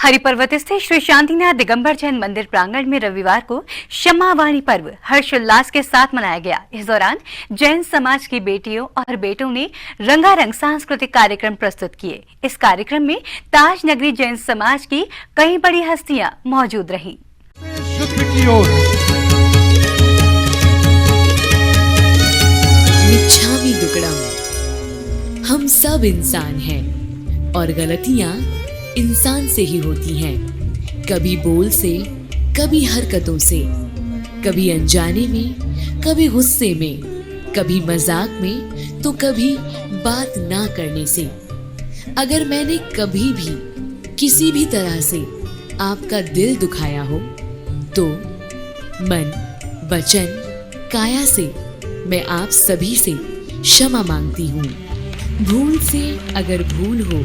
हरिपर्वत स्थित श्री शांतिनाथ दिगंबर जैन मंदिर प्रांगण में रविवार को क्षमावाणी पर्व हर्षोल्लास के साथ मनाया गया। इस दौरान जैन समाज की बेटियों और बेटों ने रंगारंग सांस्कृतिक कार्यक्रम प्रस्तुत किए। इस कार्यक्रम में ताज नगरी जैन समाज की कई बड़ी हस्तियां मौजूद रहीं। मिच्छामी दुक्कडम। हम सब इंसान हैं और गलतियां इंसान से ही होती हैं। कभी बोल से, कभी हरकतों से, कभी अनजाने में, कभी गुस्से में, कभी मजाक में, तो कभी बात ना करने से। अगर मैंने कभी भी किसी भी तरह से आपका दिल दुखाया हो तो मन, वचन, काया से मैं आप सभी से क्षमा मांगती हूँ। भूल से अगर भूल हो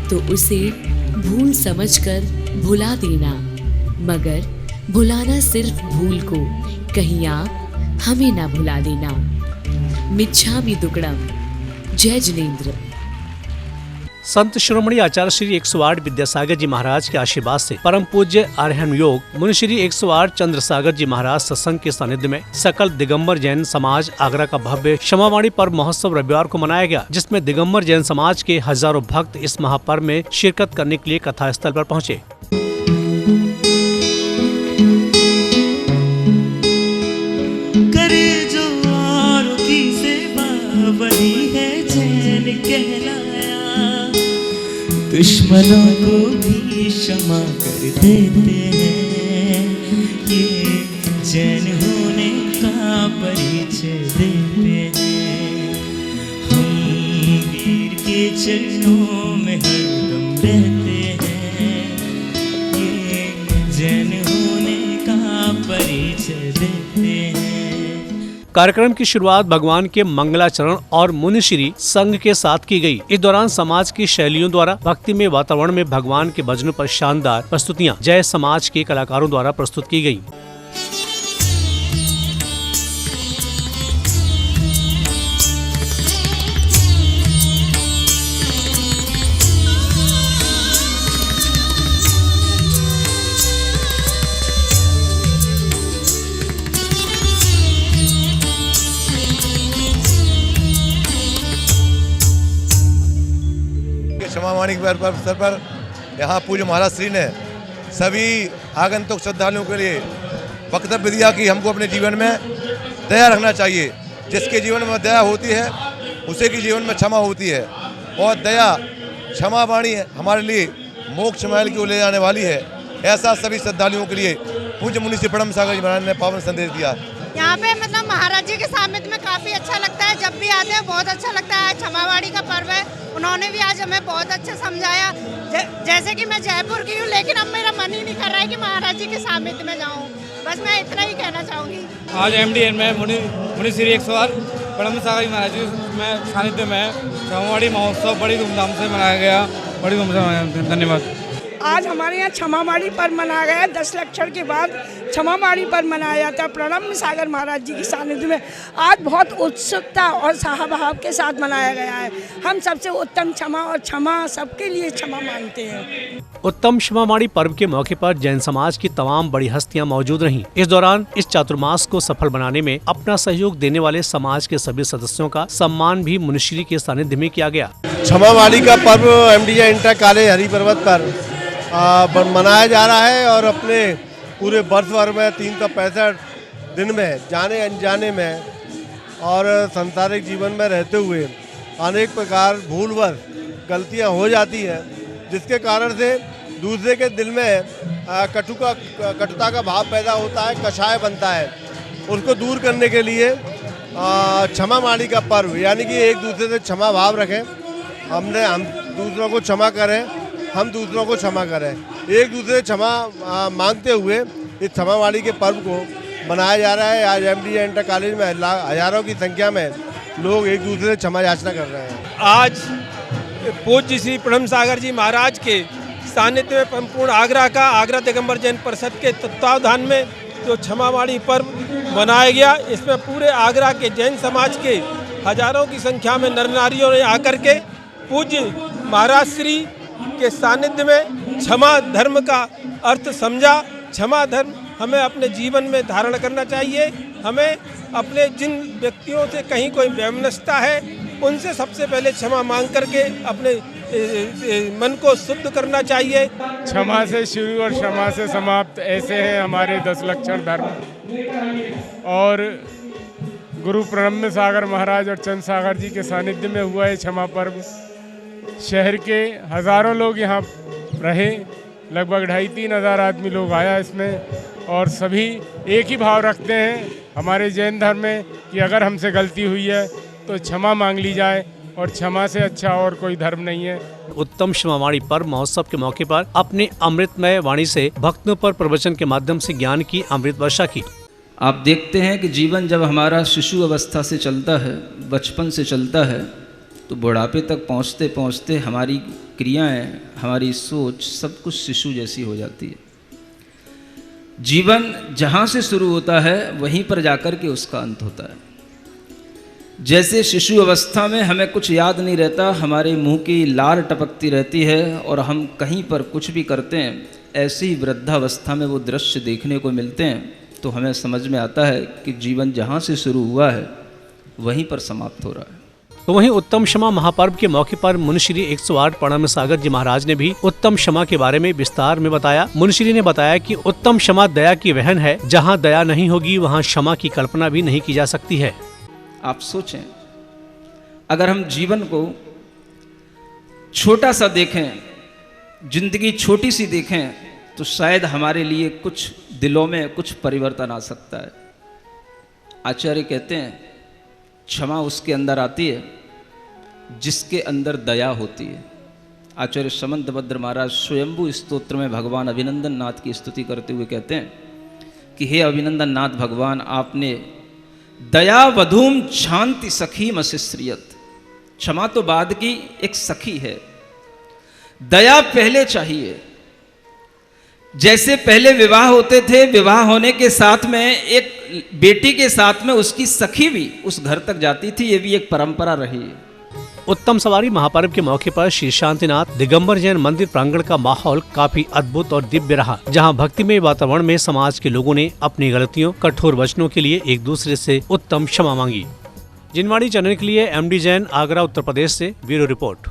तो उसे भूल समझकर भुला देना, मगर भुलाना सिर्फ भूल को, कहीं आप हमें ना भुला देना। मिच्छामी दुक्कडम। जय जिनेंद्र। संत शिरोमणि आचार्य श्री 108 विद्यासागर जी महाराज के आशीर्वाद से परम पूज्य आर्यहन योग मुनि श्री 108 चंद्रसागर जी महाराज सत्संग के सानिध्य में सकल दिगंबर जैन समाज आगरा का भव्य क्षमावाणी पर्व महोत्सव रविवार को मनाया गया, जिसमें दिगंबर जैन समाज के हजारों भक्त इस महापर्व में शिरकत करने के लिए कथा स्थल पर पहुँचे। दुश्मनों को भी क्षमा कर देते हैं, ये जैन होने का परिचय देते हैं। हम वीर के चरणों में हरदम रहते हैं, ये जैन होने का परिचय देते हैं। कार्यक्रम की शुरुआत भगवान के मंगलाचरण और मुनिश्री संघ के साथ की गई। इस दौरान समाज की शैलियों द्वारा भक्तिमय वातावरण में भगवान के भजनों पर शानदार प्रस्तुतियां जय समाज के कलाकारों द्वारा प्रस्तुत की गई। क्षमावाणी के अवसर पर यहाँ पूज्य महाराज श्री ने सभी आगंतुक श्रद्धालुओं के लिए वक्तव्य दिया कि हमको अपने जीवन में दया रखना चाहिए। जिसके जीवन में दया होती है उसी के जीवन में क्षमा होती है, और दया क्षमावाणी हमारे लिए मोक्ष महल की ओर ले जाने वाली है। ऐसा सभी श्रद्धालुओं के लिए पूज्य मुनि श्री परम सागर जी महाराज ने पावन संदेश दिया। यहाँ पे मतलब महाराज जी के सानिध्य में काफ़ी अच्छा लगता है, जब भी आते हैं बहुत अच्छा लगता है। क्षमावाणी का पर्व है, उन्होंने भी आज हमें बहुत अच्छा समझाया। जैसे कि मैं जयपुर की हूँ, लेकिन अब मेरा मन ही नहीं कर रहा है कि महाराज जी के सानिध्य में जाऊँ। बस मैं इतना ही कहना चाहूँगी। आज MDN में मुनि श्री 108 परम सागर जी महाराज जी में सानिध्य में क्षमावाणी महोत्सव बड़ी धूमधाम से मनाया गया, बड़ी धूमधाम से मनाया। धन्यवाद। आज हमारे यहाँ क्षमावाणी पर्व मनाया गया। 10 लक्षण के बाद क्षमावाणी पर्व मनाया जाता है प्रणब सागर महाराज जी की सानिध्य में। आज बहुत उत्सुकता और सहाभाव के साथ मनाया गया है। हम सबसे उत्तम क्षमा और क्षमा सबके लिए क्षमा मांगते हैं। उत्तम क्षमावाणी पर्व के मौके पर जैन समाज की तमाम बड़ी हस्तियां मौजूद रहीं। इस दौरान इस चातुर्मास को सफल बनाने में अपना सहयोग देने वाले समाज के सभी सदस्यों का सम्मान भी मुनिश्री के सानिध्य में किया गया। क्षमावाणी का पर्व MDA इंटर कॉलेज हरिपर्वत पर मनाया जा रहा है, और अपने पूरे वर्ष भर में 365 दिन में जाने अनजाने में और सांसारिक जीवन में रहते हुए अनेक प्रकार भूलवश गलतियां हो जाती हैं, जिसके कारण से दूसरे के दिल में कटुता का भाव पैदा होता है, कषाय बनता है। उसको दूर करने के लिए क्षमावाणी का पर्व, यानी कि एक दूसरे से क्षमा भाव रखें, हम दूसरों को क्षमा करें, हम दूसरों को क्षमा करें, एक दूसरे से क्षमा मांगते हुए इस क्षमावाणी के पर्व को मनाया जा रहा है। आज MDA इंटर कॉलेज में हजारों की संख्या में लोग एक दूसरे से क्षमा याचना कर रहे हैं। आज पूज्य श्री प्रणब सागर जी महाराज के सानिध्य में संपूर्ण आगरा दिगंबर जैन परिषद के तत्वावधान में जो क्षमावाणी पर्व मनाया गया, इसमें पूरे आगरा के जैन समाज के हजारों की संख्या में नर नारियों ने आकर के पूज्य महाराज श्री के सानिध्य में क्षमा धर्म का अर्थ समझा। क्षमा धर्म हमें अपने जीवन में धारण करना चाहिए। हमें अपने जिन व्यक्तियों से कहीं कोई वैमनस्यता है उनसे सबसे पहले क्षमा मांग करके अपने मन को शुद्ध करना चाहिए। क्षमा से शुरू और क्षमा से समाप्त, ऐसे हैं हमारे 10 लक्षण धर्म। और गुरु प्रणम्य सागर महाराज और चंद्र सागर जी के सानिध्य में हुआ है क्षमा पर्व। शहर के हज़ारों लोग यहाँ रहे, लगभग 2,500-3 हज़ार आदमी लोग आया इसमें, और सभी एक ही भाव रखते हैं हमारे जैन धर्म में कि अगर हमसे गलती हुई है तो क्षमा मांग ली जाए, और क्षमा से अच्छा और कोई धर्म नहीं है। उत्तम क्षमावाणी पर्व महोत्सव के मौके पर अपने अमृतमय वाणी से भक्तों पर प्रवचन के माध्यम से ज्ञान की अमृत वर्षा की। आप देखते हैं कि जीवन जब हमारा शिशु अवस्था से चलता है, बचपन से चलता है, तो बुढ़ापे तक पहुँचते पहुँचते हमारी क्रियाएं, हमारी सोच सब कुछ शिशु जैसी हो जाती है। जीवन जहाँ से शुरू होता है वहीं पर जाकर के उसका अंत होता है। जैसे शिशु अवस्था में हमें कुछ याद नहीं रहता, हमारे मुंह की लार टपकती रहती है और हम कहीं पर कुछ भी करते हैं, ऐसे ही वृद्धावस्था में वो दृश्य देखने को मिलते हैं, तो हमें समझ में आता है कि जीवन जहाँ से शुरू हुआ है वहीं पर समाप्त हो रहा है। तो वहीं उत्तम क्षमा महापर्व के मौके पर मुनिश्री 108 प्रणम्य सागर जी महाराज ने भी उत्तम क्षमा के बारे में विस्तार में बताया। मुनिश्री ने बताया कि उत्तम क्षमा दया की वहन है, जहाँ दया नहीं होगी वहाँ क्षमा की कल्पना भी नहीं की जा सकती है। आप सोचें, अगर हम जीवन को छोटा सा देखें, जिंदगी छोटी सी देखें, तो शायद हमारे लिए कुछ दिलों में कुछ परिवर्तन आ सकता है। आचार्य कहते हैं क्षमा उसके अंदर आती है जिसके अंदर दया होती है। आचार्य समंतभद्र महाराज स्वयंभू स्तोत्र में भगवान अभिनंदन नाथ की स्तुति करते हुए कहते हैं कि हे अभिनंदन नाथ भगवान, आपने दया वधूम शांति सखी मसिश्रियत, क्षमा तो बाद की एक सखी है, दया पहले चाहिए। जैसे पहले विवाह होते थे, विवाह होने के साथ में एक बेटी के साथ में उसकी सखी भी उस घर तक जाती थी, ये भी एक परंपरा रही है। उत्तम सवारी महापर्व के मौके पर श्री शांतिनाथ दिगंबर जैन मंदिर प्रांगण का माहौल काफी अद्भुत और दिव्य रहा, जहां भक्तिमय वातावरण में समाज के लोगों ने अपनी गलतियों, कठोर वचनों के लिए एक दूसरे से उत्तम क्षमा मांगी। जिनवाणी चैनल के लिए MD जैन, आगरा, उत्तर प्रदेश से ब्यूरो रिपोर्ट।